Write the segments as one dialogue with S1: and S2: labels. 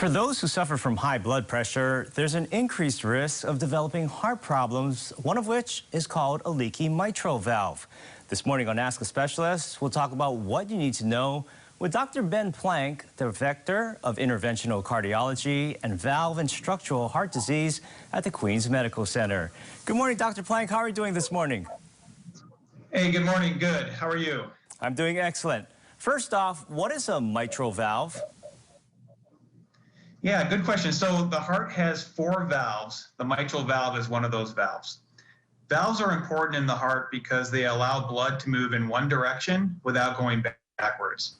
S1: For those who suffer from high blood pressure, there's an increased risk of developing heart problems, one of which is called a leaky mitral valve. This morning on Ask a Specialist, we'll talk about what you need to know with Dr. Ben Plank, Director of Interventional Cardiology and Valve and Structural Heart Disease at the Queens Medical Center. Good morning, Dr. Plank. How are you doing this morning?
S2: Hey, good morning. Good. How are you?
S1: I'm doing excellent. First off, what is a mitral valve?
S2: Yeah, good question. So the heart has four valves. The mitral valve is one of those valves. Valves are important in the heart because they allow blood to move in one direction without going backwards.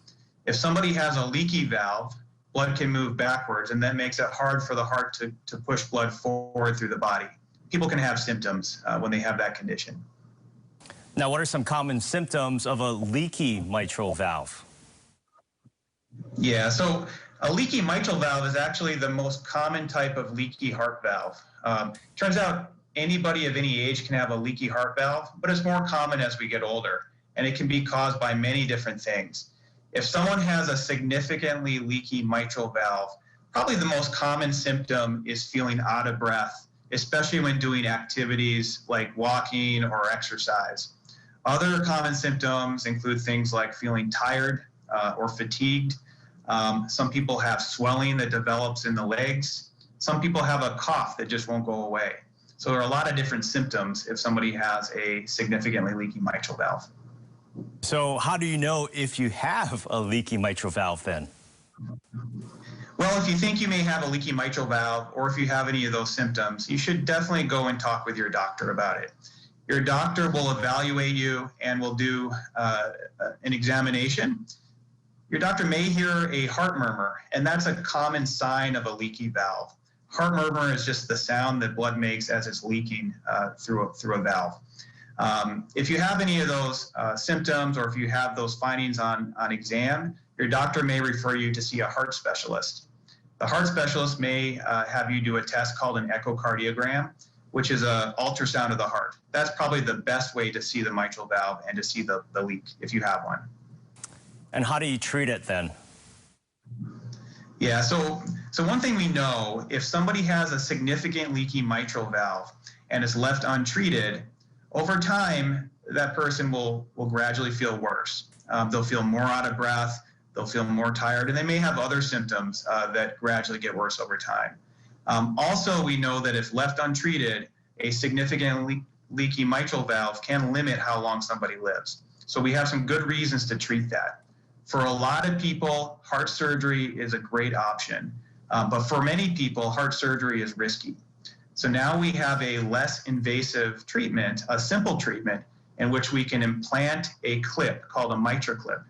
S2: If somebody has a leaky valve, blood can move backwards, and that makes it hard for the heart to push blood forward through the body. People can have symptoms when they have that condition.
S1: Now, what are some common symptoms of a leaky mitral valve?
S2: Yeah, so a leaky mitral valve is actually the most common type of leaky heart valve. Turns out anybody of any age can have a leaky heart valve, but it's more common as we get older, and it can be caused by many different things. If someone has a significantly leaky mitral valve, probably the most common symptom is feeling out of breath, especially when doing activities like walking or exercise. Other common symptoms include things like feeling tired or fatigued. Some people have swelling that develops in the legs. Some people have a cough that just won't go away. So there are a lot of different symptoms if somebody has a significantly leaky mitral valve.
S1: So how do you know if you have a leaky mitral valve then?
S2: Well, if you think you may have a leaky mitral valve or if you have any of those symptoms, you should definitely go and talk with your doctor about it. Your doctor will evaluate you and will do an examination. Your doctor may hear a heart murmur, and that's a common sign of a leaky valve. Heart murmur is just the sound that blood makes as it's leaking through a valve. If you have any of those symptoms or if you have those findings on exam, your doctor may refer you to see a heart specialist. The heart specialist may have you do a test called an echocardiogram, which is an ultrasound of the heart. That's probably the best way to see the mitral valve and to see the leak if you have one.
S1: And how do you treat it then?
S2: Yeah, so one thing we know, if somebody has a significant leaky mitral valve and is left untreated, over time, that person will gradually feel worse. They'll feel more out of breath, they'll feel more tired, and they may have other symptoms that gradually get worse over time. Also, we know that if left untreated, a significant leaky mitral valve can limit how long somebody lives. So we have some good reasons to treat that. For a lot of people, heart surgery is a great option, but for many people, heart surgery is risky. So now we have a less invasive treatment, a simple treatment, in which we can implant a clip called a MitraClip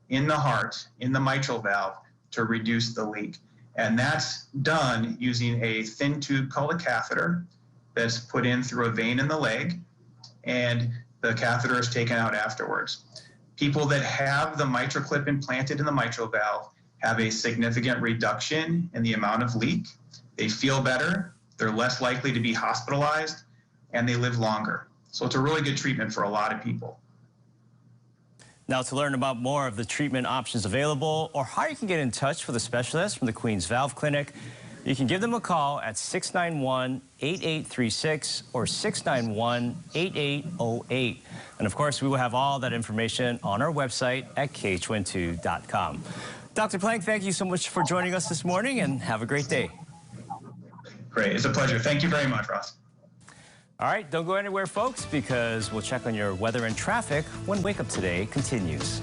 S2: in the heart, in the mitral valve, to reduce the leak. And that's done using a thin tube called a catheter that's put in through a vein in the leg, and the catheter is taken out afterwards. People that have the MitraClip implanted in the mitral valve have a significant reduction in the amount of leak. They feel better, they're less likely to be hospitalized, and they live longer. So it's a really good treatment for a lot of people.
S1: Now, to learn about more of the treatment options available or how you can get in touch with a specialist from the Queens Valve Clinic, you can give them a call at 691-8836 or 691-8808. And of course, we will have all that information on our website at KHON2.com. Dr. Plank, thank you so much for joining us this morning, and have a great day.
S2: Great. It's a pleasure. Thank you very much, Ross.
S1: All right, don't go anywhere, folks, because we'll check on your weather and traffic when Wake Up Today continues.